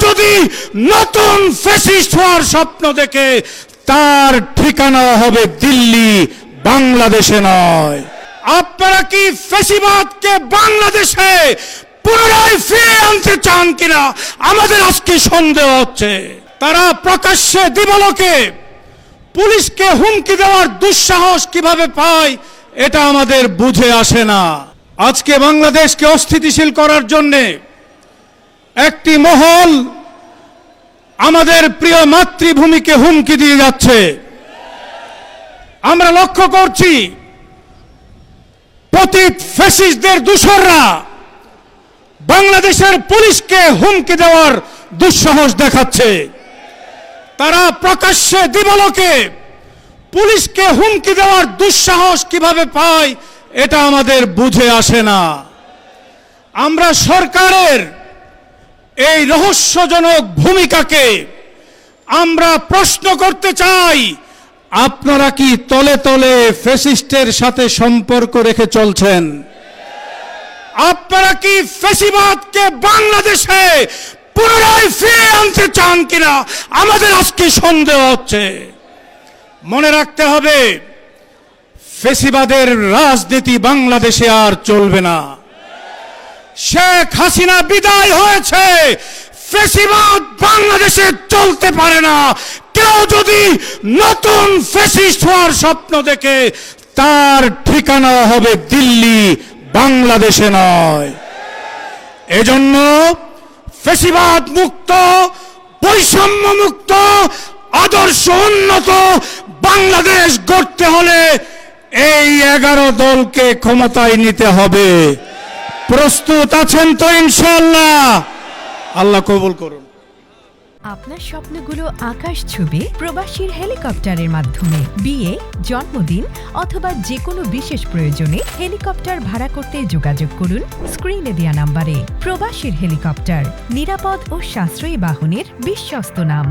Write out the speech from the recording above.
যদি নতুন ফ্যাসিস্ট হওয়ার স্বপ্ন দেখে তার ঠিকানা হবে দিল্লি, বাংলাদেশে নয়। আপনারা কি ফ্যাসিবাদকে বাংলাদেশে পুনরায় ফিরে আনতে চান কিনা আমাদের আজকে সন্দেহ হচ্ছে। তারা প্রকাশ্যে দিবালোকে পুলিশকে হুমকি দেওয়ার দুঃসাহস কিভাবে পায় এটা আমাদের বুঝে আসে না। আজকে বাংলাদেশকে অস্থিতিশীল করার জন্য একটি মহল আমাদের প্রিয় মাতৃভূমিকে হুমকি দিয়ে যাচ্ছে। আমরা লক্ষ্য করছি পতিত ফ্যাসিস্টদের দূষররা বাংলাদেশের পুলিশকে হুমকি দেওয়ার দুঃসাহস দেখাচ্ছে। তারা প্রকাশ্যে দিবালোকে পুলিশকে হুমকি দেওয়ার দুঃসাহস কিভাবে পায় এটা আমাদের বুঝে আসে না। আমরা সরকারের এই রহস্যজনক ভূমিকাকে আমরা প্রশ্ন করতে চাই। আপনারা কি তলে তলে ফ্যাসিস্টের সাথে সম্পর্ক রেখে চলছেন? আপনারা কি ফ্যাসিবাদকে বাংলাদেশে পুনরায় ফিরে আনতে চান কিনা আমাদের আজকে সন্দেহ হচ্ছে। মনে রাখতে হবে, ফ্যাসিবাদের রাজনীতি বাংলাদেশে আর চলবে না। শেখ হাসিনা বিদায় হয়েছে, ফ্যাসিবাদ বাংলাদেশে চলতে পারে না। কেউ যদি নতুন ফ্যাসিস্ট হওয়ার স্বপ্ন দেখে তার ঠিকানা হবে দিল্লি, বাংলাদেশে নয়। এজন্য ফ্যাসিবাদ মুক্ত, বৈষম্য মুক্ত, আদর্শ উন্নত বাংলাদেশ গড়তে হলে এই 11 দলকে ক্ষমতায় নিতে হবে। প্রস্তুত আছেন তো ইনশাআল্লাহ? আল্লাহ কবুল করুন। আপনার স্বপ্নগুলো আকাশ ছুবে প্রবাসীর হেলিকপ্টারের মাধ্যমে। বিয়ে, জন্মদিন অথবা যে কোনো বিশেষ প্রয়োজনে হেলিকপ্টার ভাড়া করতে যোগাযোগ করুন স্ক্রিনে দেয়া নাম্বারে। প্রবাসীর হেলিকপ্টার, নিরাপদ ও সাশ্রয়ী বাহনের বিশ্বস্ত নাম।